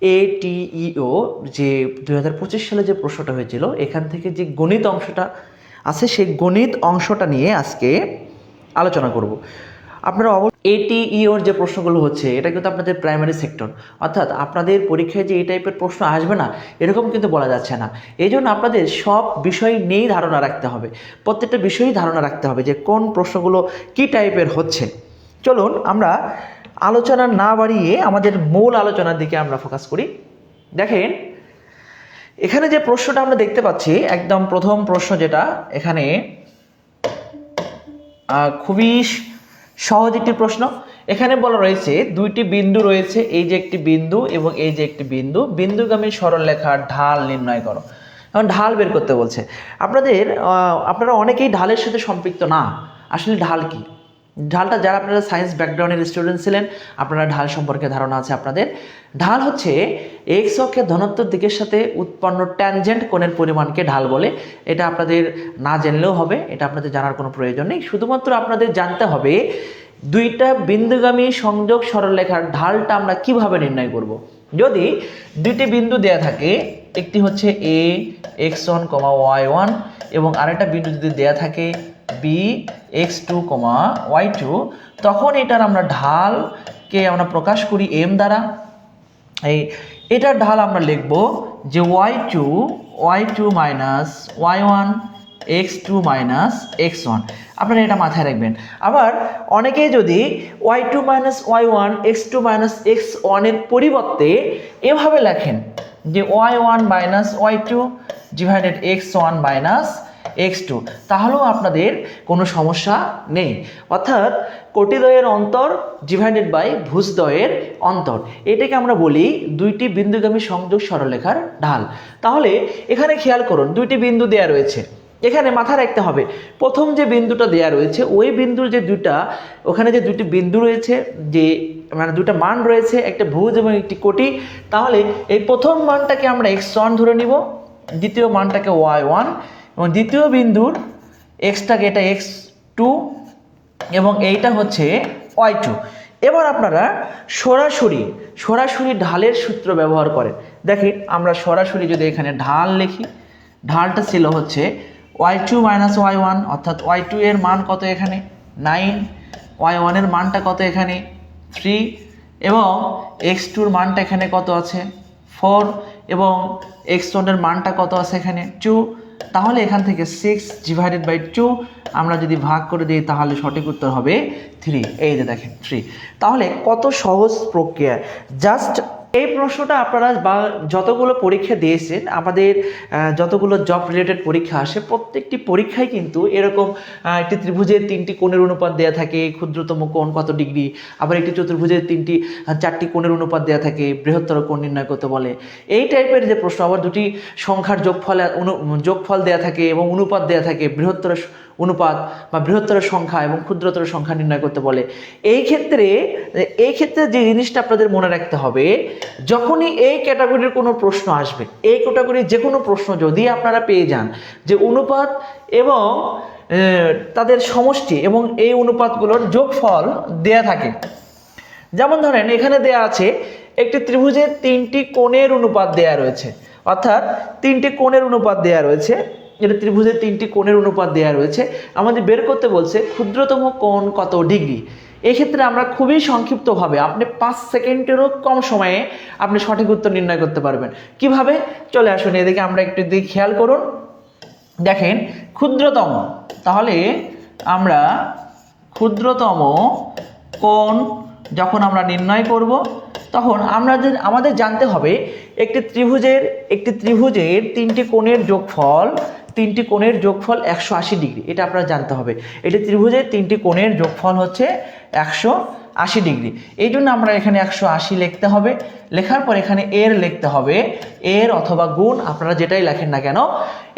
ATEO যে 2025 সালে যে প্রশ্নটা হয়েছিল এখান থেকে যে গণিত অংশটা আছে সেই গণিত অংশটা নিয়ে আজকে আলোচনা করব। আপনারা ATEOর যে প্রশ্নগুলো হচ্ছে এটা কিন্তু আপনাদের প্রাইমারি সেক্টর, অর্থাৎ আপনাদের পরীক্ষায় যে এই টাইপের প্রশ্ন আসবে না এরকম কিন্তু বলা যাচ্ছে না। এই জন্য আপনাদের সব বিষয় নিয়েই ধারণা রাখতে হবে, প্রত্যেকটা বিষয়েই ধারণা রাখতে হবে যে কোন প্রশ্নগুলো কি টাইপের হচ্ছে। চলুন আমরা আলোচনা না বাড়িয়ে আমাদের মূল আলোচনার দিকে আমরা ফোকাস করি। দেখেন এখানে যে প্রশ্নটা আমরা দেখতে পাচ্ছি, একদম প্রথম প্রশ্ন যেটা এখানে খুবই সহজ একটি প্রশ্ন। এখানে বলা রয়েছে দুইটি বিন্দু রয়েছে, এই যে একটি বিন্দু এবং এই যে একটি বিন্দু, বিন্দুগামী সরলরেখার ঢাল নির্ণয় করো। এখন ঢাল বের করতে বলছে। আপনারা অনেকেই ঢালের সাথে সম্পৃক্ত না। আসলে ঢাল কি, ঢালটা যারা আপনারা সায়েন্স ব্যাকগ্রাউন্ডের স্টুডেন্ট ছিলেন আপনারা ঢাল সম্পর্কে ধারণা আছে আপনাদের। ঢাল হচ্ছে এক্স অক্ষের ধনাত্মক দিকের সাথে উৎপন্ন ট্যানজেন্ট কোণের পরিমাণকে ঢাল বলে। এটা আপনাদের না জানলেও হবে, এটা আপনাদের জানার কোনো প্রয়োজন নেই। শুধুমাত্র আপনাদের জানতে হবে দুইটা বিন্দুগামী সংযোগ সরলরেখার ঢালটা আমরা কিভাবে নির্ণয় করব। যদি দুইটি বিন্দু দেয়া থাকে, একটি হচ্ছে a x1, y1 এবং আরেকটা বিন্দু যদি দেয়া থাকে b x2, y2, তখন এটার আমরা ঢালকে আমরা প্রকাশ করি m দ্বারা। এটার ঢাল আমরা লিখব যে y2 minus y1 x2 minus x1। আপনারা এটা মাথায় রাখবেন। আবার অনেকেই যদি y2 minus y1 x2 minus x1 এর পরিবর্তে এভাবে লেখেন যে y1 minus y2 divided x1 minus x2, তাহলেও আপনাদের কোনো সমস্যা নেই। অর্থাৎ কোটিদ্বয়ের অন্তর ডিভাইডেড বাই ভুজদ্বয়ের অন্তর, এটাকে আমরা বলি দুইটি বিন্দুগামী সংযোগ সরলরেখার ঢাল। তাহলে এখানে খেয়াল করুন দুইটি বিন্দু দেয়া রয়েছে। এখানে মাথায় রাখতে হবে প্রথম যে বিন্দুটা দেয়া রয়েছে ওই বিন্দুর যে ওখানে যে দুটি বিন্দু রয়েছে, যে মানে দুটো মান রয়েছে, একটা ভুজ এবং একটি কোটি। তাহলে এই প্রথম মানটাকে আমরা x1 ধরে নিব, দ্বিতীয় মানটাকে y1 এবং দ্বিতীয় বিন্দুর এক্সটাকে এটা x2 এবং এইটা হচ্ছে y2। এবার আপনারা সরাসরি ঢালের সূত্র ব্যবহার করেন। দেখি আমরা সরাসরি যদি এখানে ঢাল লিখি, ঢালটা ছিল হচ্ছে y2 মাইনাস y1, অর্থাৎ y2 এর মান কত এখানে 9, y1 এর মানটা কত এখানে 3 এবং x2 এর মানটা এখানে কত আছে 4 এবং x1 এর মানটা কত আছে এখানে 2। তাহলে এখান থেকে 6 ডিভাইডেড বাই 2 আমরা যদি ভাগ করে দিই তাহলে সঠিক উত্তর হবে 3। এই যে দেখেন 3। তাহলে কত সহজ প্রক্রিয়া। জাস্ট এই প্রশ্নটা আপনারা যতগুলো পরীক্ষা দিয়েছেন, আমাদের যতগুলো জব রিলেটেড পরীক্ষা আসে প্রত্যেকটি পরীক্ষায় কিন্তু এরকম একটি ত্রিভুজের 3টি কোণের অনুপাত দেয়া থাকে, ক্ষুদ্রতম কোণ কত ডিগ্রি। আবার একটি চতুর্ভুজের 4টি কোণের অনুপাত দেয়া থাকে, বৃহত্তর কোণ নির্ণয় করতে বলে। এই টাইপের যে প্রশ্ন, আবার দুটি সংখ্যার যোগফল দেয়া থাকে এবং অনুপাত দেয়া থাকে, বৃহত্তর অনুপাত বা বৃহত্তর সংখ্যা এবং ক্ষুদ্রতর সংখ্যা নির্ণয় করতে বলে। এই ক্ষেত্রে যে জিনিসটা আপনাদের মনে রাখতে হবে, যখনই এই ক্যাটাগরির কোনো প্রশ্ন আসবে, এই ক্যাটাগরির যে কোনো প্রশ্ন যদি আপনারা পেয়ে যান যে অনুপাত এবং তাদের সমষ্টি এবং এই অনুপাতগুলোর যোগফল দেয়া থাকে, যেমন ধরেন এখানে দেয়া আছে একটি ত্রিভুজের 3টি কোণের অনুপাত দেয়া রয়েছে, অর্থাৎ 3টি কোণের অনুপাত দেয়া রয়েছে, এটা ত্রিভুজের 3টি কোণের অনুপাত দেয়া রয়েছে। আমাদের বের করতে বলছে ক্ষুদ্রতম কোণ কত ডিগ্রি। এক্ষেত্রে আমরা খুবই সংক্ষিপ্তভাবে, আপনি 5 সেকেন্ডেরও কম সময়ে আপনি সঠিক উত্তর নির্ণয় করতে পারবেন। কিভাবে? চলে আসুন এদিকে, আমরা একটু দিকে খেয়াল করুন। দেখেন ক্ষুদ্রতম, তাহলে আমরা ক্ষুদ্রতম কোণ যখন আমরা নির্ণয় করব তখন আমাদের জানতে হবে একটি ত্রিভুজের 3টি কোণের যোগফল 180 ডিগ্রি। এটা আপনারা জানতে হবে। এটি ত্রিভুজের 3টি কোণের যোগফল হচ্ছে 180 ডিগ্রি। এই জন্য আমরা এখানে 180 লিখতে হবে। লেখার পর এখানে এর লিখতে হবে, এর অথবা গুণ, আপনারা যেটাই লেখেন না কেন।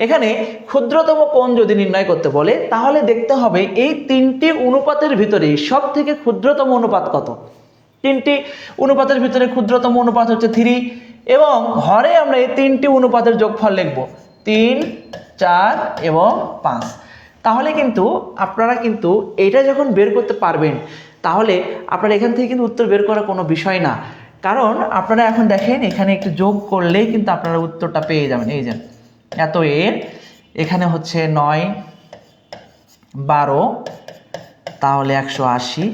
এখানে ক্ষুদ্রতম কোণ যদি নির্ণয় করতে বলে তাহলে দেখতে হবে এই 3টি অনুপাতের ভিতরে সব থেকে ক্ষুদ্রতম অনুপাত কত। 3টি অনুপাতের ভিতরে ক্ষুদ্রতম অনুপাত হচ্ছে 3 এবং হরে আমরা এই 3টি অনুপাতের যোগফল লিখব 3, 4 এবং 5। তাহলে কিন্তু আপনারা কিন্তু এটা যখন বের করতে পারবেন তাহলে আপনারা এখান থেকে কিন্তু উত্তর বের করা কোনো বিষয় না। কারণ আপনারা এখন দেখেন এখানে একটু যোগ করলেই কিন্তু আপনারা উত্তরটা পেয়ে যাবেন। এই যে এত এর এখানে হচ্ছে 9 12 তাহলে 180,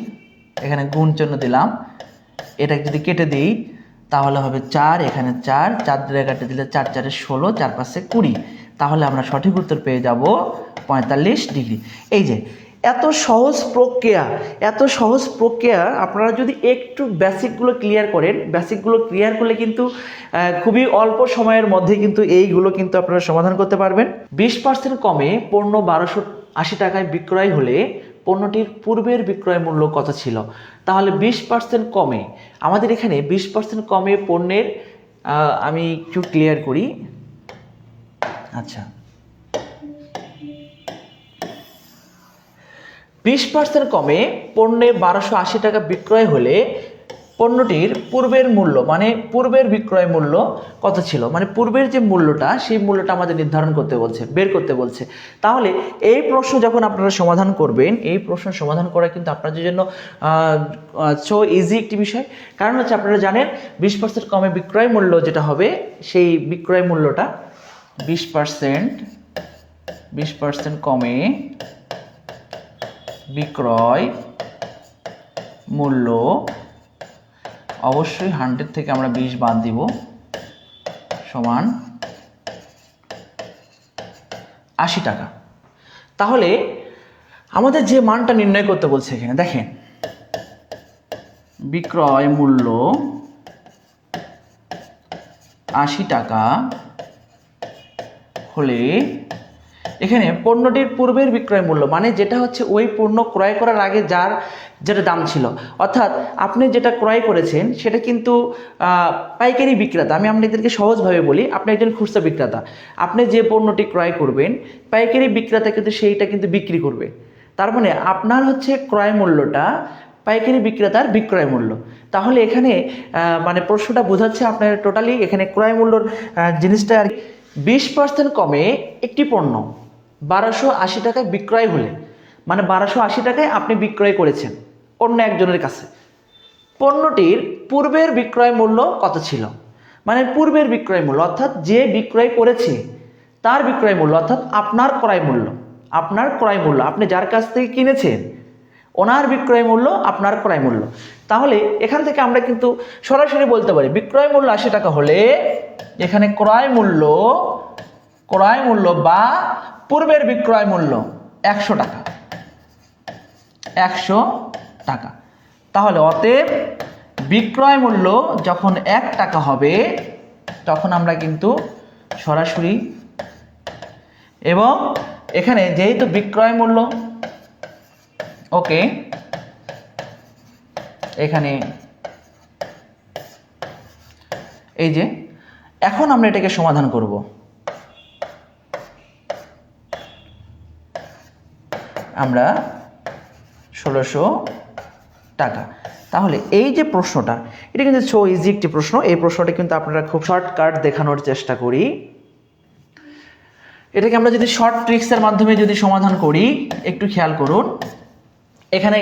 এখানে গুণ চিহ্ন দিলাম, এটা যদি কেটে দিই তাহলে হবে 4, এখানে 4 দিয়ে কাটে দিলে 4 4 16, 4 5 20, তাহলে আমরা সঠিক উত্তর পেয়ে যাব 45 ডিগ্রি। এই যে এত সহজ প্রক্রিয়া আপনারা যদি একটু বেসিকগুলো ক্লিয়ার করেন, বেসিকগুলো ক্লিয়ার করলে কিন্তু খুবই অল্প সময়ের মধ্যে কিন্তু এইগুলো কিন্তু আপনারা সমাধান করতে পারবেন। 20% কমে পণ্য 1280 টাকায় বিক্রয় হলে পণ্যটির পূর্বের বিক্রয় মূল্য কত ছিল? তাহলে 20% কমে, আমাদের এখানে 20% কমে পণ্যের আমি একটু ক্লিয়ার করি। আচ্ছা, 20% কমে পণ্যে 1280 টাকা বিক্রয় হলে পণ্যটির পূর্বের মূল্য মানে পূর্বের বিক্রয় মূল্য কত ছিল, মানে পূর্বের যে মূল্যটা সেই মূল্যটা আমাদের নির্ধারণ করতে বলছে, বের করতে বলছে। তাহলে এই প্রশ্ন যখন আপনারা সমাধান করবেন, এই প্রশ্ন সমাধান করা কিন্তু আপনাদের জন্য সো ইজি একটি বিষয়। কারণ হচ্ছে আপনারা জানেন 20% কমে বিক্রয় মূল্য যেটা হবে, সেই বিক্রয় মূল্যটা 20% কমে বিক্রয় মূল্য, অবশ্যই 100 থেকে আমরা 20 বাদ দিব, সমান 80 টাকা। তাহলে আমাদের যে মানটা নির্ণয় করতে বলছে এখানে দেখেন, বিক্রয় মূল্য 80 টাকা হলে এখানে পণ্যটির পূর্বের বিক্রয় মূল্য মানে যেটা হচ্ছে ওই পণ্য ক্রয় করার আগে যেটা দাম ছিল, অর্থাৎ আপনি যেটা ক্রয় করেছেন সেটা কিন্তু পাইকারি বিক্রেতা। আমি আপনাদেরকে সহজভাবে বলি, আপনি একজন খুচরা বিক্রেতা, আপনি যে পণ্যটি ক্রয় করবেন পাইকারি বিক্রেতা কিন্তু সেইটা কিন্তু বিক্রি করবে। তার মানে আপনার হচ্ছে ক্রয় মূল্যটা পাইকারি বিক্রেতার বিক্রয় মূল্য। তাহলে এখানে মানে প্রশ্নটা বোঝাচ্ছে আপনার টোটালি এখানে ক্রয় মূল্যর জিনিসটা আর 20% কমে একটি পণ্য 1280 টাকায় বিক্রয় হলে, মানে 1280 টাকায় আপনি বিক্রয় করেছেন অন্য একজনের কাছে, পণ্যটির পূর্বের বিক্রয় মূল্য কত ছিল, মানে পূর্বের বিক্রয় মূল্য অর্থাৎ যে বিক্রয় করেছে তার বিক্রয় মূল্য, অর্থাৎ আপনার ক্রয় মূল্য, আপনি যার কাছ থেকে কিনেছেন ওনার বিক্রয় মূল্য আপনার ক্রয় মূল্য। তাহলে এখান থেকে আমরা কিন্তু সরাসরি বলতে পারি বিক্রয় মূল্য 80 টাকা হলে এখানে ক্রয় মূল্য বা পূর্বের বিক্রয় মূল্য 100 টাকা, 100 টাকা। তাহলে অতএব বিক্রয় মূল্য যখন 1 টাকা হবে তখন আমরা কিন্তু সরাসরি, এবং এখানে যেহেতু বিক্রয় মূল্য ওকে, এখানে এই যে এখন আমরা এটাকে সমাধান করব। আমরা 1600 টাকা। তাহলে এই যে প্রশ্নটা, এটা কিন্তু সো ইজি একটি প্রশ্ন। এই প্রশ্নটা কিন্তু আপনারা খুব শর্টকাট দেখানোর চেষ্টা করি। এটাকে আমরা যদি শর্ট ট্রিক্সের মাধ্যমে যদি সমাধান করি, একটু খেয়াল করুন, এখানে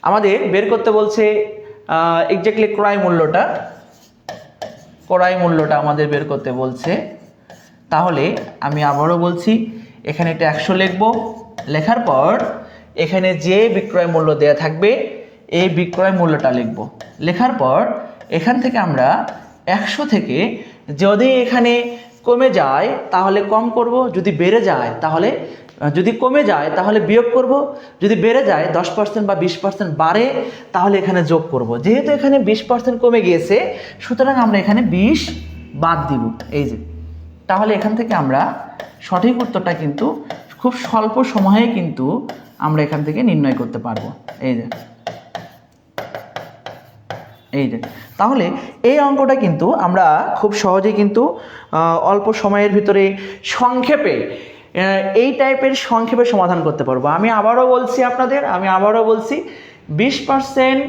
আমাদের বের করতে বলছে এক্স্যাক্টলি ক্রয় মূল্যটা আমাদের বের করতে বলছে। তাহলে আমি আবারও বলছি, এখানে এটা 100 লিখব, লেখার পর এখানে যে বিক্রয় মূল্য দেয়া থাকবে এই বিক্রয় মূল্যটা লিখব, লেখার পর এখান থেকে আমরা 100 থেকে যদি এখানে কমে যায় তাহলে কম করব, যদি বেড়ে যায় তাহলে, যদি কমে যায় তাহলে বিয়োগ করব, যদি বেড়ে যায় 10% বা 20% বাড়ে তাহলে এখানে যোগ করব। যেহেতু এখানে 20% কমে গিয়েছে সুতরাং আমরা এখানে 20 বাদ দিব। এই যে, তাহলে এখান থেকে আমরা সঠিক উত্তরটা কিন্তু খুব স্বল্প সময়ে কিন্তু আমরা এখান থেকে নির্ণয় করতে পারবো। এই যে তাহলে এই অঙ্কটা কিন্তু আমরা খুব সহজেই কিন্তু অল্প সময়ের ভিতরে সংক্ষেপে এই টাইপের সংক্ষেপে সমাধান করতে পারবো। আমি আবারও বলছি 20%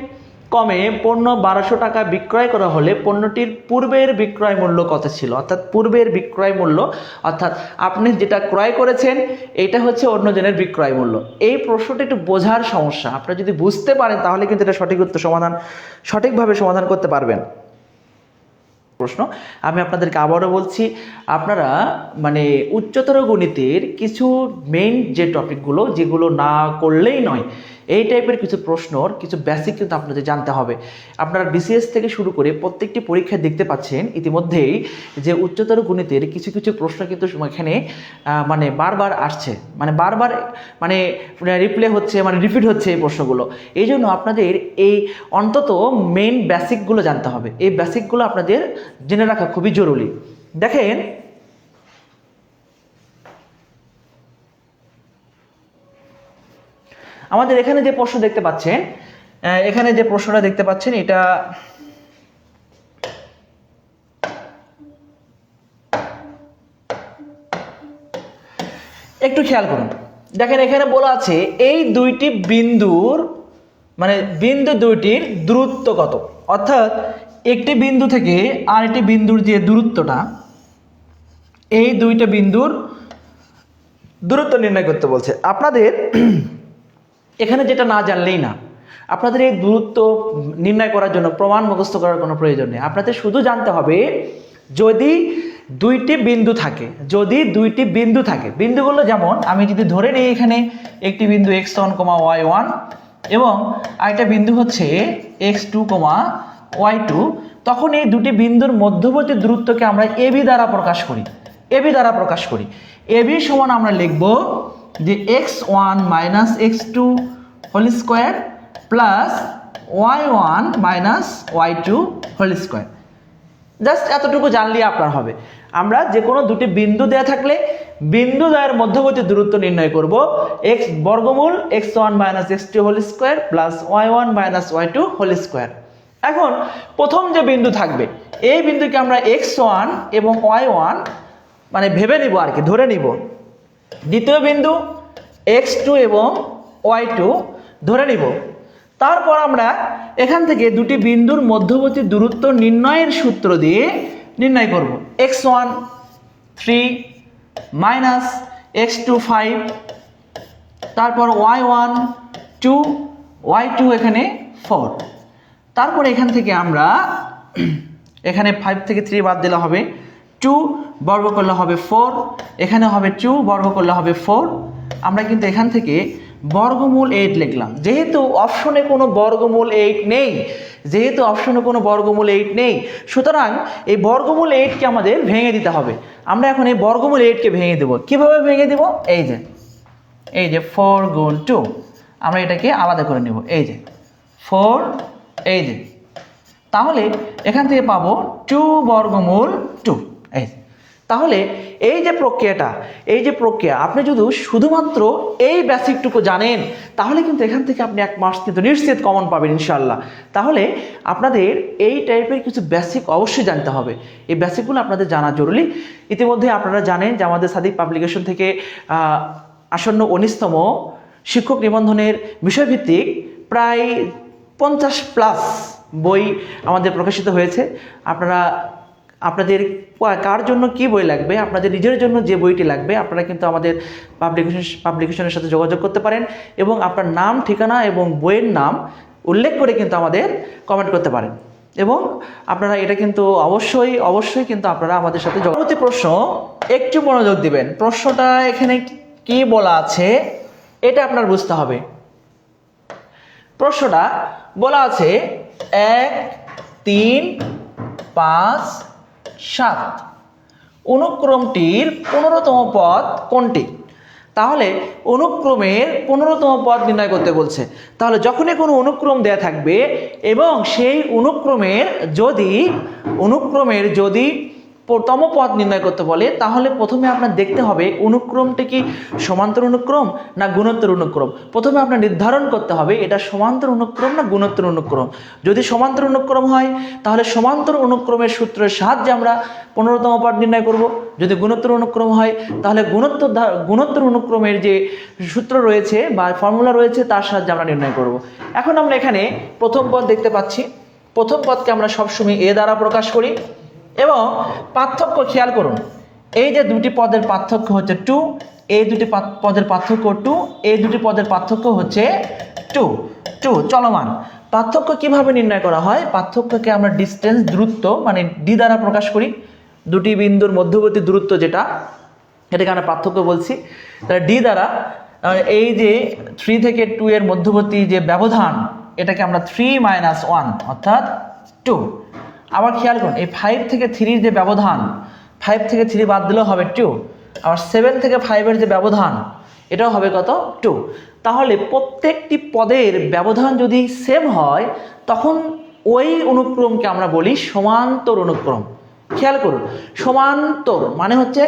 কমে পণ্য 1200 টাকা বিক্রয় করা হলে পণ্যটির পূর্বের বিক্রয় মূল্য কত ছিল, অর্থাৎ পূর্বের বিক্রয় মূল্য অর্থাৎ আপনি যেটা ক্রয় করেছেন এটা হচ্ছে অন্যজনের বিক্রয় মূল্য। এই প্রশ্নটা একটু বোঝার সমস্যা, আপনারা যদি বুঝতে পারেন তাহলে কিন্তু এটা সঠিকভাবে সমাধান করতে পারবেন। প্রশ্ন। আমি আপনাদেরকে আবারও বলছি, আপনারা মানে উচ্চতর গণিতের কিছু মেইন যে টপিকগুলো, যেগুলো না করলেই নয়, এই টাইপের কিছু প্রশ্নর কিছু বেসিক কিন্তু আপনাদের জানতে হবে। আপনারা বিসিএস থেকে শুরু করে প্রত্যেকটি পরীক্ষায় দেখতে পাচ্ছেন ইতিমধ্যেই যে উচ্চতর গণিতের কিছু কিছু প্রশ্ন কিন্তু এখানে মানে বারবার আসছে, মানে বারবার মানে রিপ্লে হচ্ছে, মানে রিপিট হচ্ছে এই প্রশ্নগুলো। এই জন্য আপনাদের এই অন্তত মেইন বেসিকগুলো জানতে হবে। এই বেসিকগুলো আপনাদের জেনে রাখা খুবই জরুরি। দেখেন আমাদের এখানে যে প্রশ্ন দেখতে পাচ্ছেন, এখানে যে প্রশ্নটা দেখতে পাচ্ছেন, এটা একটু খেয়াল করুন। দেখেন এখানে বলা আছে এই দুইটি বিন্দুর মানে বিন্দু দুইটির দূরত্ব কত, অর্থাৎ একটি বিন্দু থেকে আরেকটি বিন্দুর যে দূরত্বটা, এই দুইটা বিন্দুর দূরত্ব নির্ণয় করতে বলছে। আপনাদের এখানে যেটা না জানলেই না, আপনাদের এই দূরত্ব নির্ণয় করার জন্য প্রমাণ মুখস্থ করার কোনো প্রয়োজন নেই। আপনাদের শুধু জানতে হবে যদি দুইটি বিন্দু থাকে, যদি দুইটি বিন্দু থাকে, বিন্দুগুলো যেমন আমি যদি ধরে নিই এখানে একটি বিন্দু x1, y1 এবং আরেকটা বিন্দু হচ্ছে x2, y2, তখন এই দুটি বিন্দুর মধ্যবর্তী দূরত্বকে আমরা ab দ্বারা প্রকাশ করি। ab দ্বারা প্রকাশ করি। ab সমান আমরা লিখব যে x1 minus x2 whole square plus y1 minus y2 whole square. Just এতটুকু জানলেই আপনার হবে। আমরা যে কোনো দুটি বিন্দু দেওয়া থাকলে বিন্দু দ্বয়ের মধ্যবর্তী দূরত্ব নির্ণয় করব x বর্গমূল x1 minus x2 whole square plus y1 minus y2 whole square. এখন প্রথম যে বিন্দু থাকবে এই বিন্দুকে আমরা x1 এবং y1 মানে ভেবে নিব আর কি, ধরে নিব। দ্বিতীয় বিন্দু x2 এবং y2 ধরে নিব। তারপর আমরা এখান থেকে দুটি বিন্দুর মধ্যবর্তী দূরত্ব নির্ণয়ের সূত্র দিয়ে নির্ণয় করব। x1 3 মাইনাস x2 5, তারপর y1 2, y2 এখানে 4। তারপর এখান থেকে আমরা এখানে 5 থেকে 3 বাদ দিলে হবে 2, বর্গ করলে হবে 4, এখানে হবে 2, বর্গ করলে হবে 4। আমরা কিন্তু এখান থেকে বর্গমূল 8 লিখলাম। যেহেতু অপশনে কোনো বর্গমূল 8 নেই, যেহেতু অপশনে কোনো বর্গমূল 8 নেই, সুতরাং এই বর্গমূল 8কে আমাদের ভেঙে দিতে হবে। আমরা এখন এই বর্গমূল 8কে ভেঙে দেব। কিভাবে ভেঙে দেব? এই যে 4 গুণ 2, আমরা এটাকে আলাদা করে নেব। এই যে 4, এই যে, তাহলে এখান থেকে পাবো 2 বর্গমূল 2। তাহলে এই যে প্রক্রিয়া আপনি যদি শুধুমাত্র এই বেসিকটুকু জানেন তাহলে কিন্তু এখান থেকে আপনি 1 মার্কস কিন্তু নিশ্চিত কমন পাবেন ইনশাআল্লাহ। তাহলে আপনাদের এই টাইপের কিছু বেসিক অবশ্যই জানতে হবে। এই বেসিকগুলো আপনাদের জানা জরুরি। ইতিমধ্যে আপনারা জানেন যে আমাদের সাদিক পাবলিকেশন থেকে আসন্ন 19তম শিক্ষক নিবন্ধনের বিষয়ভিত্তিক প্রায় 50+ বই আমাদের প্রকাশিত হয়েছে। আপনাদের কার জন্য কি বই লাগবে, আপনাদের নিজের জন্য যে বইটি লাগবে, আপনারা কিন্তু আমাদের পাবলিকেশনের সাথে যোগাযোগ করতে পারেন এবং আপনার নাম, ঠিকানা এবং বইয়ের নাম উল্লেখ করে কিন্তু আমাদের কমেন্ট করতে পারেন। এবং আপনারা এটা কিন্তু অবশ্যই কিন্তু আপনারা আমাদের সাথে পরবর্তী প্রশ্ন একটু মনোযোগ দিবেন। প্রশ্নটা এখানে কি বলা আছে এটা আপনার বুঝতে হবে। প্রশ্নটা বলা আছে 1, 3, 5, 7 অনুক্রমটির 15তম পদ কোনটি? তাহলে অনুক্রমের 15তম পদ নির্ণয় করতে বলছে। তাহলে যখনই কোনো অনুক্রম দেয়া থাকবে এবং সেই অনুক্রমের যদি তম পদ নির্ণয় করতে বলে, তাহলে প্রথমে আপনার দেখতে হবে অনুক্রমটি কি সমান্তর অনুক্রম না গুণোত্তর অনুক্রম। প্রথমে আপনার নির্ধারণ করতে হবে এটা সমান্তর অনুক্রম না গুণোত্তর অনুক্রম। যদি সমান্তর অনুক্রম হয় তাহলে সমান্তর অনুক্রমের সূত্রের সাহায্যে আমরা 15তম পদ নির্ণয় করব। যদি গুণোত্তর অনুক্রম হয় তাহলে গুণোত্তর অনুক্রমের যে সূত্র রয়েছে বা ফর্মুলা রয়েছে তার সাহায্যে আমরা নির্ণয় করব। এখন আমরা এখানে প্রথম পদ দেখতে পাচ্ছি। প্রথম পদকে আমরা সবসময় এ দ্বারা প্রকাশ করি এবং পার্থক্য খেয়াল করুন। এই যে দুটি পদের পার্থক্য হচ্ছে 2, এই দুটি পদের পার্থক্য 2, এই দুটি পদের পার্থক্য হচ্ছে 2 চলমান। পার্থক্য কিভাবে নির্ণয় করা হয়? পার্থক্যকে আমরা ডিস্টেন্স, দূরত্ব মানে ডি দ্বারা প্রকাশ করি। দুটি বিন্দুর মধ্যবর্তী দূরত্ব যেটা, এটাকে আমরা পার্থক্য বলছি। তাহলে ডি দ্বারা এই যে 3 থেকে 2 এর মধ্যবর্তী যে ব্যবধান, এটাকে আমরা 3 - 1 অর্থাৎ 2। আবার খেয়াল করুন, এই 5 থেকে 3 যে ব্যবধান, 5 থেকে 3 বাদ দিলেও হবে 2। আবার 7 থেকে 5 এর যে ব্যবধান, এটাও হবে কত? 2। তাহলে প্রত্যেকটি পদের ব্যবধান যদি সেম হয়, তখন ওই অনুক্রমকে আমরা বলি সমান্তর অনুক্রম। খেয়াল করুন, সমান্তর মানে হচ্ছে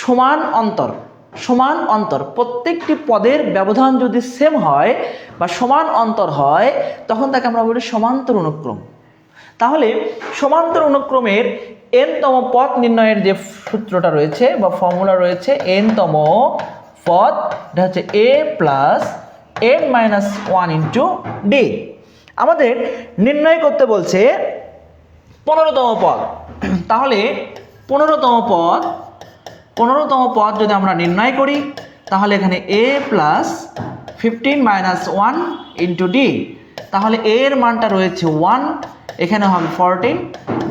সমান অন্তর। সমান অন্তর, প্রত্যেকটি পদের ব্যবধান যদি সেম হয় বা সমান অন্তর হয়, তখন তাকে আমরা বলি সমান্তর অনুক্রম। তাহলে সমান্তর অনুক্রমের n-তম পথ নির্ণয়ের যে সূত্রটা রয়েছে বা ফর্মুলা রয়েছে, n-তম পথ, এটা হচ্ছে a plus n-1 into D. আমাদের নির্ণয় করতে বলছে 15তম পদ। তাহলে 15তম পদ যদি আমরা নির্ণয় করি, তাহলে এখানে a প্লাস 15 - 1 ইন্টু ডি। তাহলে a এর মানটা রয়েছে 1, এখানে হবে 14,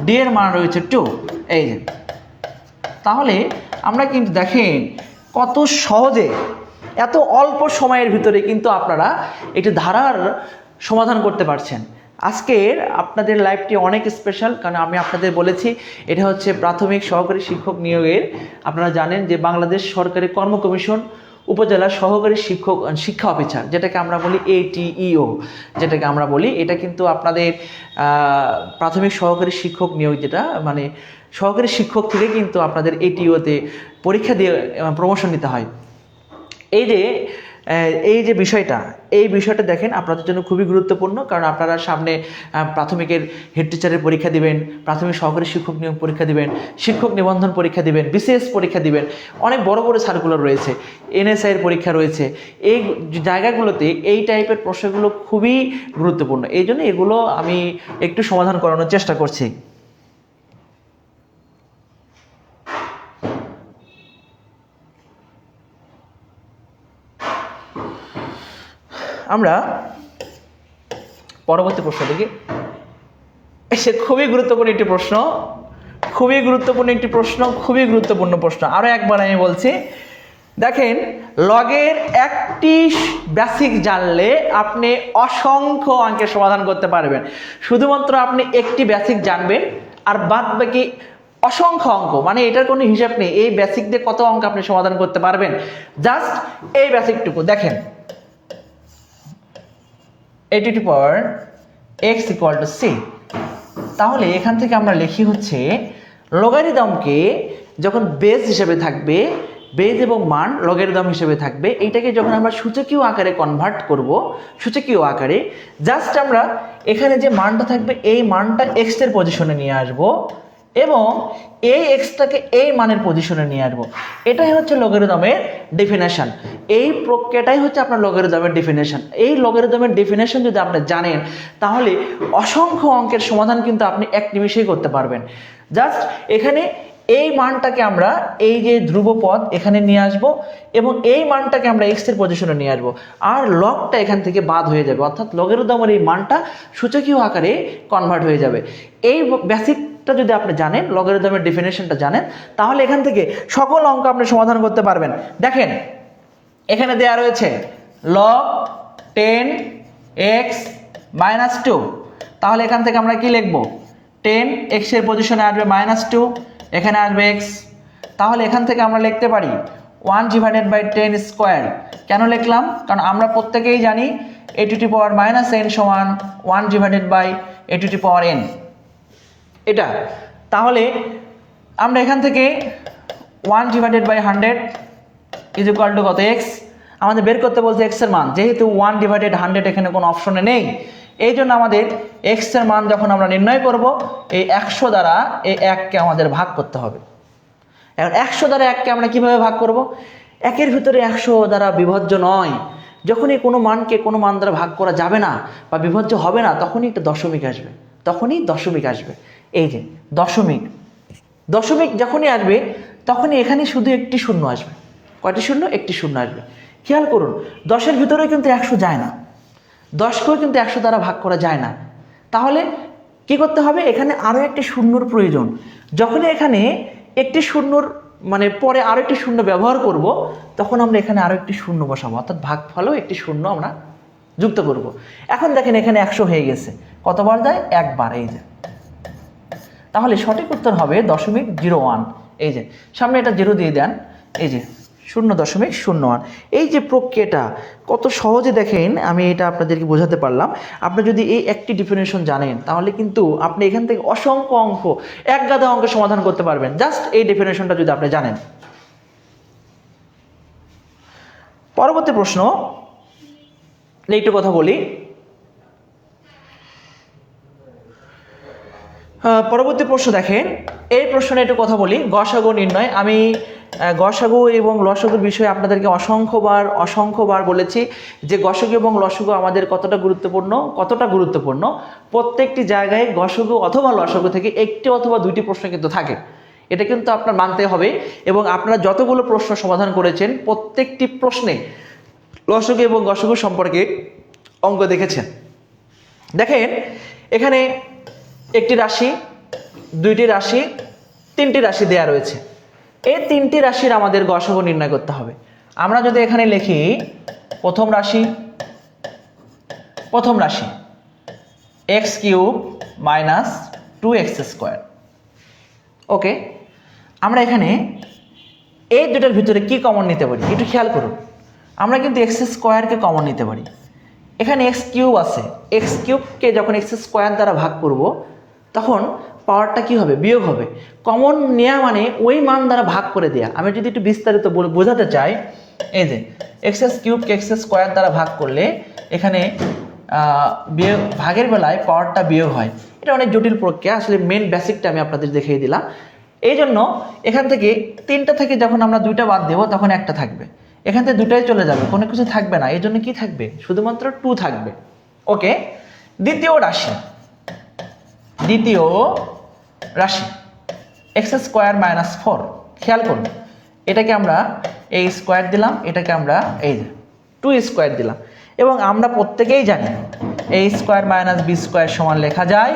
ডি এর মান রয়েছে 2। এই যে, তাহলে আমরা কিন্তু দেখেন কত সহজে, এত অল্প সময়ের ভিতরে কিন্তু আপনারা একটি ধারার সমাধান করতে পারছেন। আজকের আপনাদের লাইভটি অনেক স্পেশাল, কারণ আমি আপনাদের বলেছি এটা হচ্ছে প্রাথমিক সহকারী শিক্ষক নিয়োগের। আপনারা জানেন যে বাংলাদেশ সরকারি কর্ম কমিশন উপজেলা সহকারী শিক্ষা অফিসার, যেটাকে আমরা বলি ATEO, যেটাকে আমরা বলি, এটা কিন্তু আপনাদের প্রাথমিক সহকারী শিক্ষক নিয়োগ, যেটা মানে সহকারী শিক্ষক থেকে কিন্তু আপনাদের ATEO-তে পরীক্ষা দিয়ে প্রমোশন নিতে হয়। এই যে বিষয়টা দেখেন আপনাদের জন্য খুবই গুরুত্বপূর্ণ, কারণ আপনারা সামনে প্রাথমিকের হেড টিচারের পরীক্ষা দিবেন, প্রাথমিক সহকারী শিক্ষক নিয়োগ পরীক্ষা দিবেন, শিক্ষক নিবন্ধন পরীক্ষা দিবেন, BCS পরীক্ষা দিবেন, অনেক বড় বড় সার্কুলার রয়েছে, NSI এর পরীক্ষা রয়েছে। এই জায়গাগুলোতে এই টাইপের প্রশ্নগুলো খুবই গুরুত্বপূর্ণ। এই জন্য এগুলো আমি একটু সমাধান করানোর চেষ্টা করছি। আমরা পরবর্তী প্রশ্ন দেখি। সে খুবই গুরুত্বপূর্ণ একটি প্রশ্ন। আরো একবার আমি বলছি, দেখেন, লগের একটি বেসিক জানলে আপনি অসংখ্য অঙ্কের সমাধান করতে পারবেন। শুধুমাত্র আপনি একটি বেসিক জানবেন, আর বাদ বাকি অসংখ্য অঙ্ক, মানে এটার কোনো হিসাব নেই। এই বেসিক দিয়ে কত অঙ্ক আপনি সমাধান করতে পারবেন, জাস্ট এই বেসিকটুকু দেখেন। a to the power x equal to c। তাহলে এখান থেকে আমরা লিখি হচ্ছে লগারিদমকে যখন বেস হিসেবে থাকবে, বেস এবং মান লগারিদম হিসেবে থাকবে, এইটাকে যখন আমরা সূচকীয় আকারে কনভার্ট করব, সূচকীয় আকারে জাস্ট আমরা এখানে যে মানটা থাকবে এই মানটা x এর পজিশনে নিয়ে আসব এবং এই এক্সটাকে এই মানের পজিশনে নিয়ে আসবো। এটাই হচ্ছে লগারিদমের ডেফিনেশন। এই প্রক্রিয়াটাই হচ্ছে আপনার লগারিদমের ডেফিনেশন। এই লগারিদমের ডেফিনেশন যদি আপনি জানেন, তাহলে অসংখ্য অঙ্কের সমাধান কিন্তু আপনি এক নিমিষেই করতে পারবেন। জাস্ট এখানে এই মানটাকে আমরা এই যে ধ্রুবপদ এখানে নিয়ে আসব এবং এই মানটাকে আমরা এক্স এর পজিশনে নিয়ে আসবো, আর লগটা এখান থেকে বাদ হয়ে যাবে, অর্থাৎ লগারিদমের এই মানটা সূচকীয় আকারে কনভার্ট হয়ে যাবে। এই বেসিকটা যদি আপনি জানেন, লগারিদমের ডেফিনেশনটা জানেন, তাহলে এখান থেকে সকল অঙ্ক আপনি সমাধান করতে পারবেন। দেখেন এখানে দেয়া রয়েছে log 10x - 2। তাহলে এখান থেকে আমরা কি লিখব? 10x এর পজিশনে আসবে -2, এখানে আসবে x। তাহলে এখান থেকে আমরা লিখতে পারি 1/10 স্কয়ার। কেন লিখলাম? কারণ আমরা প্রত্যেকেই জানি a to the power -n সমান 1/a to the power n, এটা। তাহলে আমরা এখান থেকে 1/100 ইজ ইকুয়াল টু কত? x। আমাদের বের করতে বলছে x এর মান, যেহেতু 1/100 এখানে কোনো অপশনে নেই, এই জন্য আমাদের x এর মান যখন আমরা নির্ণয় করব, এই 100 দ্বারা এই 1কে আমাদের ভাগ করতে হবে। এখন 100 দ্বারা 1কে আমরা কিভাবে ভাগ করব? 1-এর ভিতরে 100 দ্বারা বিভাজ্য নয়। যখনই কোনো মানকে কোনো মান দ্বারা ভাগ করা যাবে না বা বিভাজ্য হবে না, তখনই একটা দশমিক আসবে। এই যে দশমিক যখনই আসবে, তখনই এখানে শুধু একটি শূন্য আসবে। কয়টি শূন্য? একটি শূন্য আসবে। খেয়াল করুন, 10-এর ভিতরে কিন্তু 100 যায় না। 10কেও কিন্তু 100 দ্বারা ভাগ করা যায় না। তাহলে কি করতে হবে, এখানে আরও একটি শূন্যর প্রয়োজন। যখনই এখানে একটি শূন্যর মানে পরে আরও একটি শূন্য ব্যবহার করব, তখন আমরা এখানে আরও একটি শূন্য বসাবো, অর্থাৎ ভাগফলেও একটি শূন্য আমরা যুক্ত করব। এখন দেখেন এখানে 100 হয়ে গেছে, কতবার যায়, একবার, এই যে। তাহলে সঠিক উত্তর হবে 0.01। এই যে সামনে এটা 0 দিয়ে দেন, এই যে 0.01। এই যে প্রক্রিয়াটা কত সহজে দেখেন, আমি এটা আপনাদেরকে বোঝাতে পারলাম। আপনি যদি এই একটি ডেফিনেশন জানেন, তাহলে কিন্তু আপনি এখান থেকে অসংখ্য অঙ্ক, এক গাদা অঙ্ক সমাধান করতে পারবেন, জাস্ট এই ডেফিনেশনটা যদি আপনি জানেন। পরবর্তী প্রশ্ন একটু কথা বলি। পরবর্তী প্রশ্ন দেখেন, এই প্রশ্নে একটু কথা বলি, গসাগু নির্ণয়। আমি গসাগু এবং লসাগুর বিষয়ে আপনাদেরকে অসংখ্যবার বলেছি যে গসাগু এবং লসাগু আমাদের কতটা গুরুত্বপূর্ণ। প্রত্যেকটি জায়গায় গসাগু অথবা লসাগু থেকে একটি অথবা দুইটি প্রশ্ন কিন্তু থাকে, এটা কিন্তু আপনার মানতে হবে। এবং আপনারা যতগুলো প্রশ্ন সমাধান করেছেন, প্রত্যেকটি প্রশ্নে লসাগু এবং গসাগু সম্পর্কে অঙ্ক দেখেছেন। দেখেন এখানে একটি রাশি, দুইটি রাশি, তিনটি রাশি দেয়া রয়েছে। এই তিনটি রাশির আমাদের গসাগু নির্ণয় করতে হবে। আমরা যদি এখানে লিখি প্রথম রাশি x³ - 2x²। ওকে, আমরা এখানে এই দুটার ভিতরে কি কমন নিতে পারি একটু খেয়াল করুন। আমরা কিন্তু x² কমন নিতে পারি। এখানে x³ আছে, x³ যখন x² দ্বারা ভাগ করব, তখন পাওয়ারটা কি হবে, বিয়োগ হবে। কমন নেওয়া মানে ওই মান দ্বারা ভাগ করে দেয়া। আমি যদি একটু বিস্তারিত বোঝাতে চাই, এই যে x³ কে x² দ্বারা ভাগ করলে এখানে বিয়োগ, ভাগের বেলায় পাওয়ারটা বিয়োগ হয়। এটা অনেক জটিল প্রক্রিয়া, আসলে মেন বেসিকটা আমি আপনাদের দেখিয়ে দিলাম। এই জন্য এখান থেকে 3টা থেকে যখন আমরা 2টা বাদ দেবো, তখন একটা থাকবে। এখান থেকে 2টাই চলে যাবে, কোনো কিছু থাকবে না। এই জন্য কি থাকবে, শুধুমাত্র 2 থাকবে। ওকে, দ্বিতীয় রাশি x² - 4। খেয়াল করুন, এটাকে আমরা এই স্কোয়ার দিলাম, এটাকে আমরা এই 2² দিলাম। এবং আমরা প্রত্যেকেই জানি a² - b² সমান লেখা যায়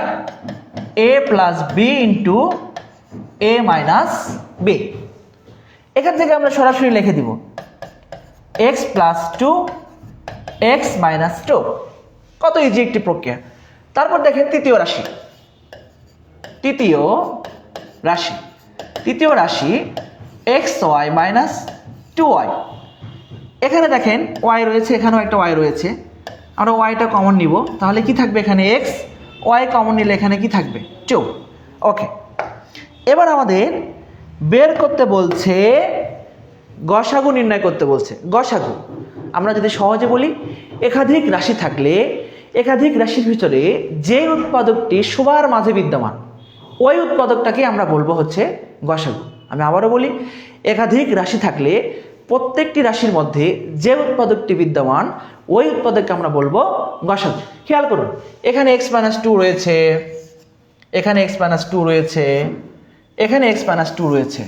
a + b × a - b। এখান থেকে আমরা সরাসরি লিখে দিব x + 2 x - 2। কত ইজি একটি প্রক্রিয়া। তারপর দেখেন তৃতীয় রাশি xy - 2y। এখানে দেখেন y রয়েছে, এখানেও একটা y রয়েছে, আমরা yটা কমন নিব, তাহলে কি থাকবে এখানে x, y কমন নিলে এখানে কি থাকবে, 2। ওকে, এবার আমাদের বের করতে বলছে, গসাগু নির্ণয় করতে বলছে। গসাগু আমরা যদি সহজে বলি, একাধিক রাশি থাকলে একাধিক রাশির ভিতরে যে উৎপাদকটি সবার মাঝে বিদ্যমান, ওই উৎপাদকটাকে আমরা বলবো হচ্ছে গসাগু। আমি আবারও বলি, একাধিক রাশি থাকলে প্রত্যেকটি রাশির মধ্যে যে উৎপাদকটি বিদ্যমান, ওই উৎপাদককে আমরা বলবো গসাগু। খেয়াল করুন, এখানে x - 2 রয়েছে, এখানে x - 2 রয়েছে, এখানে x - 2 রয়েছে।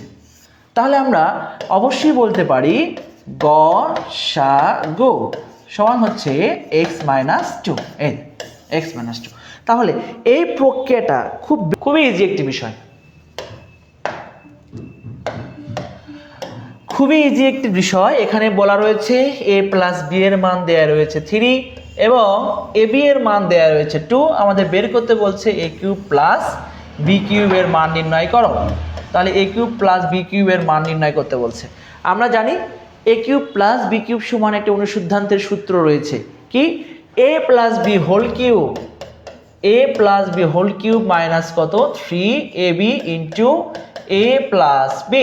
তাহলে আমরা অবশ্যই বলতে পারি গসাগু সমান হচ্ছে x - 2। এই x - 2। তাহলে এই প্রক্রিয়াটা খুবই ইজি একটি বিষয়, এখানে বলা রয়েছে a + b এর মান দেয়া রয়েছে 3 এবং ab এর মান দেয়া রয়েছে 2। আমাদের বের করতে বলছে a³ + b³ এর মান নির্ণয় করো। তাহলে a³ + b³ এর মান নির্ণয় করতে বলছে। আমরা জানি a³ + b³ সমান একটা অনুসিদ্ধান্তের সূত্র রয়েছে, কি, a + b whole cube, a + b whole cube minus কত, 3ab × a + b।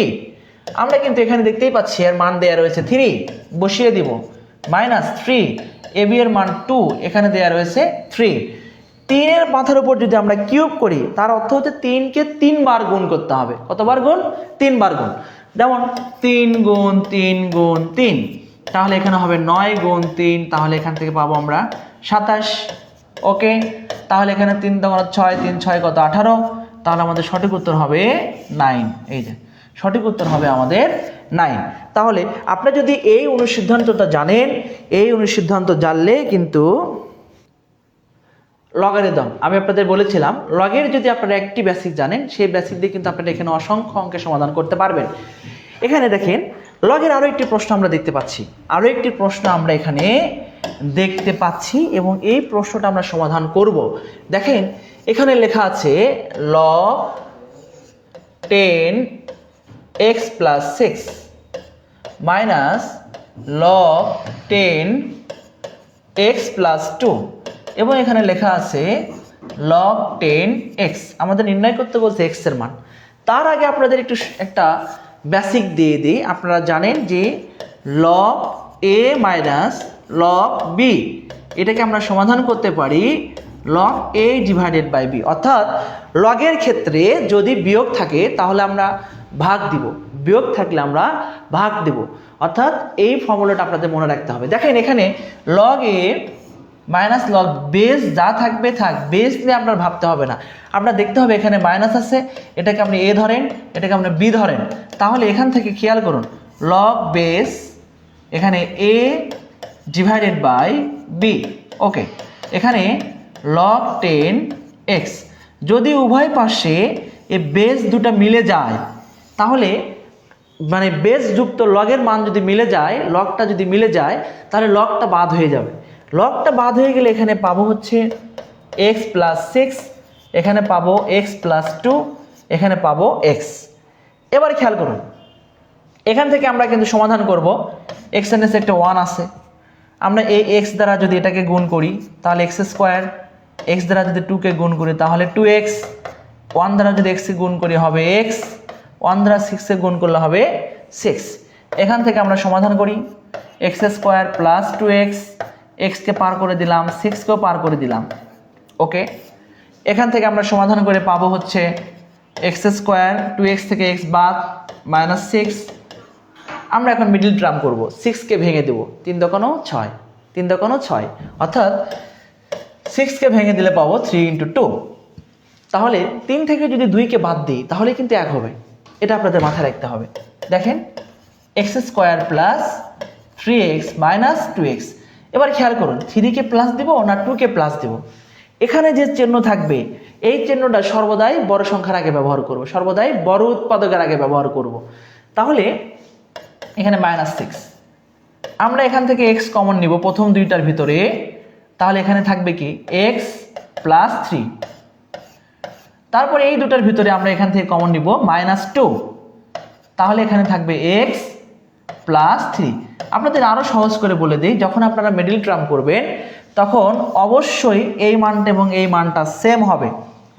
আমরা কিন্তু এখানে দেখতেই পাচ্ছি এর মান দেয়া রয়েছে 3, বসিয়ে দিব, -3, ab এর মান 2, এখানে দেয়া রয়েছে 3। 3 এর মাথার উপর যদি আমরা কিউব করি, তার অর্থ হচ্ছে 3 কে 3 বার গুণ করতে হবে। কতবার গুণ, 3 বার গুণ। যেমন 3 × 3 × 3, তাহলে এখানে হবে 9 × 3, তাহলে এখান থেকে পাবো আমরা 27। ওকে, তাহলে এখানে 3 × 6, 3 × 6 কত, 18। তাহলে আমাদের সঠিক উত্তর হবে 9। এই যে সঠিক উত্তর হবে আমাদের 9। তাহলে আপনি যদি এই অনুসিদ্ধান্তটা জানেন, এই অনুসিদ্ধান্ত জানলে কিন্তু লগারিদম আমি আপনাদের বলেছিলাম, লগের যদি আপনারা একটি বেসিক জানেন, সেই বেসিক দিয়ে কিন্তু আপনারা এখানে অসংখ্য অঙ্কের সমাধান করতে পারবেন। এখানে দেখেন লগের আরও একটি প্রশ্ন আমরা দেখতে পাচ্ছি, আরও একটি প্রশ্ন আমরা এখানে দেখতে পাচ্ছি এবং এই প্রশ্নটা আমরা সমাধান করব। দেখেন এখানে লেখা আছে log 10x + 6 minus log 10x + 2 এবং এখানে লেখা আছে log 10x। আমাদের নির্ণয় করতে বলছে x এর মান। তার আগে আপনাদের একটা বেসিক দিয়ে দিই। আপনারা জানেন যে log a minus log b, এটাকে আমরা সমাধান করতে পারি log a divided by b, অর্থাৎ লগের ক্ষেত্রে যদি বিয়োগ থাকে তাহলে আমরা ভাগ দিব, বিয়োগ থাকলে আমরা ভাগ দেব, অর্থাৎ এই ফর্মুলাটা আপনাদের মনে রাখতে হবে। দেখেন এখানে log a minus log base যা থাকবে থাক, বেস নিয়ে আপনার ভাবতে হবে না, আপনার দেখতে হবে এখানে মাইনাস আছে, এটাকে আপনি এ ধরেন, এটাকে আপনি বি ধরেন, তাহলে এখান থেকে খেয়াল করুন লগ বেস এখানে এ ডিভাইডেড বাই বি। ওকে, এখানে log 10x, যদি উভয় পাশে এই বেস দুটা মিলে যায় তাহলে মানে বেস যুক্ত লগের মান যদি মিলে যায়, লগটা যদি মিলে যায় তাহলে লগটা বাদ হয়ে যাবে। লগটা বাদ হয়ে গেলে এখানে পাবো হচ্ছে x + 6, এখানে পাবো x + 2, এখানে পাবো x। এবার খেয়াল করুন এখান থেকে আমরা কিন্তু সমাধান করব। x এর নিচে একটা 1 আছে, আমরা এই x দ্বারা যদি এটাকে গুণ করি তাহলে x², x দ্বারা যদি 2 কে গুণ করি তাহলে 2x, 1 দ্বারা যদি x কে গুণ করি হবে x, 1 দ্বারা 6 কে গুণ করলে হবে 6। এখান থেকে আমরা সমাধান করি x² + 2x, x কে পার করে দিলাম, 6 কেও পার করে দিলাম। ওকে, এখান থেকে আমরা সমাধান করে পাবো হচ্ছে x², 2x থেকে x বাদ -6। আমরা এখন মিডল টার্ম করব, 6 কে ভেঙে দেব, 3 × 6, 3 × 6, অর্থাৎ 6 কে ভেঙে দিলে পাবো 3 × 2। তাহলে 3 থেকে যদি 2 কে বাদ দিই তাহলে কিন্তু 1 হবে, এটা আপনাদের মাথায় রাখতে হবে। দেখেন x² + 3x - 2x। এবার খেয়াল করুন 3 কে প্লাস দিব না 2 কে প্লাস দিব, এখানে যে চিহ্ন থাকবে এই চিহ্নটা সর্বদাই বড় সংখ্যার আগে ব্যবহার করব, সর্বদাই বড় উৎপাদকের আগে ব্যবহার করব। তাহলে এখানে -6, আমরা এখান থেকে x কমন নিব প্রথম দুইটার ভিতরে, তাহলে এখানে থাকবে কি x + 3, তারপরে এই দুটার ভিতরে আমরা এখান থেকে কমন নিব -2, তাহলে এখানে থাকবে x + 3। আপনাদের আরো সহজ করে বলে দিই, যখন আপনারা মিডল টার্ম করবেন তখন অবশ্যই এই মানটা এবং এই মানটা সেম হবে,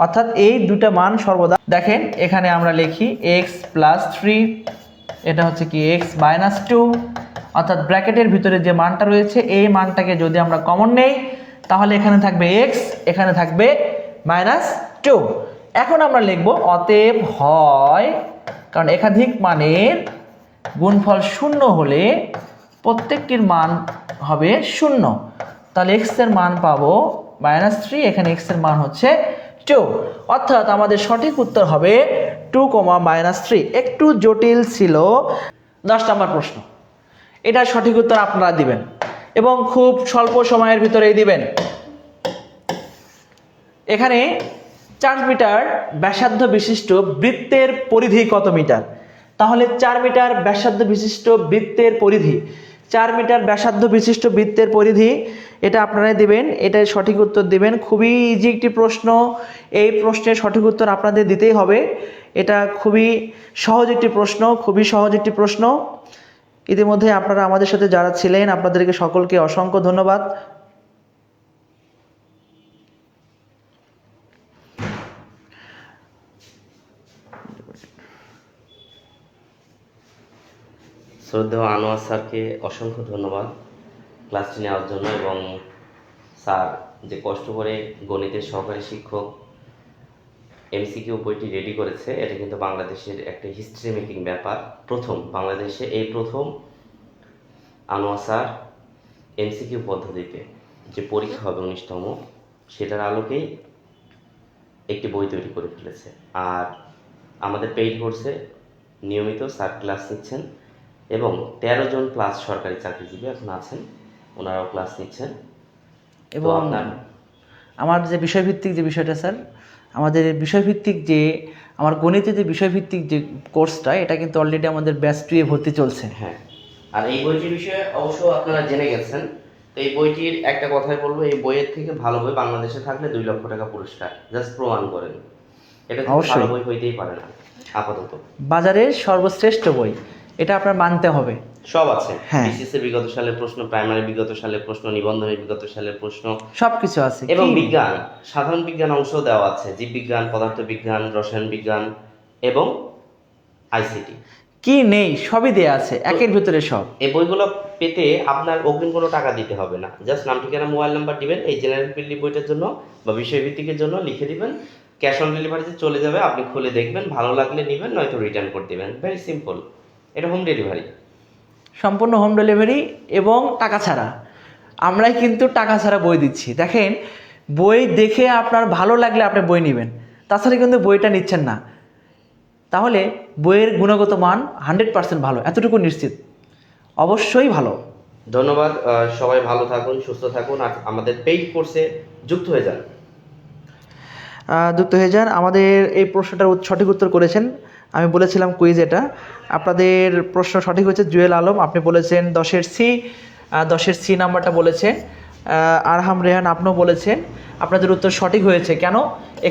অর্থাৎ এই দুটো মান সর্বদা। দেখেন এখানে আমরা লিখি x + 3, এটা হচ্ছে কি x - 2, অর্থাৎ ব্র্যাকেটের ভিতরে যে মানটা রয়েছে এই মানটাকে যদি আমরা কমন নেই তাহলে এখানে থাকবে x, এখানে থাকবে -2। এখন আমরা লিখব অতএব হয়, কারণ একাধিক মানের গুণফল 0 হলে প্রত্যেকটির মান হবে 0, তাহলে x এর মান পাবো -3, এখানে x এর মান হচ্ছে 2, অর্থাৎ আমাদের সঠিক উত্তর হবে 2, -3। একটু জটিল ছিল। 10 নম্বর প্রশ্ন, এটা সঠিক উত্তর আপনারা দিবেন এবং খুব স্বল্প সময়ের ভিতরেই দিবেন। এখানে 4 মিটার ব্যাসার্ধ বিশিষ্ট বৃত্তের পরিধি কত মিটার? তাহলে 4 মিটার ব্যাসার্ধ বিশিষ্ট বৃত্তের পরিধি, 4 মিটার ব্যাসার্ধ বিশিষ্ট বৃত্তের পরিধি, এটা আপনারাই দিবেন, এটাই সঠিক উত্তর দিবেন। খুবই ইজি একটি প্রশ্ন, এই প্রশ্নের সঠিক উত্তর আপনাদের দিতেই হবে। এটা খুবই সহজ একটি প্রশ্ন, খুবই সহজ একটি প্রশ্ন। ইতিমধ্যে আপনারা আমাদের সাথে যারা ছিলেন আপনাদেরকে সকলকে অসংখ্য ধন্যবাদ। শ্রদ্ধেয় আনোয়ার স্যারকে অসংখ্য ধন্যবাদ ক্লাসটি নেওয়ার জন্য, এবং স্যার যে কষ্ট করে গণিতের সহকারী শিক্ষক এমসিকিউ বইটি রেডি করেছে, এটা কিন্তু বাংলাদেশের একটা হিস্ট্রি মেকিং ব্যাপার। প্রথম বাংলাদেশে এই প্রথম আনোয়ার স্যার এমসিকিউ পদ্ধতিতে যে পরীক্ষা হবে 19তম, সেটার আলোকেই একটি বই তৈরি করে ফেলেছে। আর আমাদের পেইড কোর্সে নিয়মিত স্যার ক্লাস নিচ্ছেন এবং 13 জন প্লাস সরকারি চাকরিজীবী এখন আছেন, ওনারাও ক্লাস নিচ্ছেন। এবং আমার যে বিষয়ভিত্তিক যে বিষয়টা স্যার, আমাদের বিষয়ভিত্তিক যে আমার গণিতের যে বিষয়ভিত্তিক যে কোর্সটা, এটা কিন্তু অলরেডি আমাদের ব্যাচ 2 এ ভর্তি চলছে। হ্যাঁ, আর এই বইটির বিষয়ে অবশ্য আপনারা জেনে গেছেন। তো এই বইটির একটা কথাই বলবো, এই বইয়ের থেকে ভালো বই বাংলাদেশে থাকলে 2 লক্ষ টাকা পুরস্কার। জাস্ট প্রমাণ করেন, এটা থেকে অবশ্যই। ভালো বই হইতেই পারে না আপাতত। বাজারের সর্বশ্রেষ্ঠ বই, এটা আপনার মানতে হবে। সব আছে, হ্যাঁ। বিসিএস এর বিগত সালের প্রশ্ন, প্রাইমারি বিগত সালের প্রশ্ন, নিবন্ধনের বিগত সালের প্রশ্ন, সব কিছু আছে এবং কি? বিজ্ঞান, সাধারণ বিজ্ঞান অংশও দেওয়া আছে, জীববিজ্ঞান, পদার্থবিজ্ঞান, রসায়ন বিজ্ঞান এবং আইসিটি। কি নেই সবই দেয়া আছে একের ভিতরে সব। এই বইগুলো পেতে আপনার অগ্রিম কোনো টাকা দিতে হবে না, জাস্ট নাম, ঠিকানা, মোবাইল নাম্বার দিবেন, এই জেনারেল পিএলডি বইটার জন্য বা বিষয়ভিত্তিকের জন্য লিখে দিবেন, ক্যাশ অন ডেলিভারিতে চলে যাবে, আপনি খুলে দেখবেন, ভালো লাগলে নেবেন, নয়তো রিটার্ন করে দেবেন। ভেরি সিম্পল, এটা হোম ডেলিভারি। সম্পূর্ণ হোম ডেলিভারি এবং টাকা ছাড়া। আমরাই কিন্তু টাকা ছাড়া বই দিচ্ছি। দেখেন, বই দেখে আপনার ভালো লাগলে আপনি বই নেবেন, তাছাড়া কিন্তু বইটা নিচ্ছেন না। তাহলে বইয়ের গুণগত মান 100% ভালো, এতটুকু নিশ্চিত, অবশ্যই ভালো। ধন্যবাদ, সবাই ভালো থাকুন, সুস্থ থাকুন, আর আমাদের পেইড কোর্সে যুক্ত হয়ে যান। যুক্ত হয়ে যান। আমাদের এই প্রশ্নটার সঠিক উত্তর করেছেন, আমি বলেছিলাম কুইজ এটা, আপনাদের প্রশ্ন সঠিক হচ্ছে জুয়েল আলম, আপনি বলেছেন 10-এর সি নাম্বারটা বলেছেন। আরহাম রেহান আপনিও বলেছেন, আপনাদের উত্তর সঠিক হয়েছে। কেন? এখানে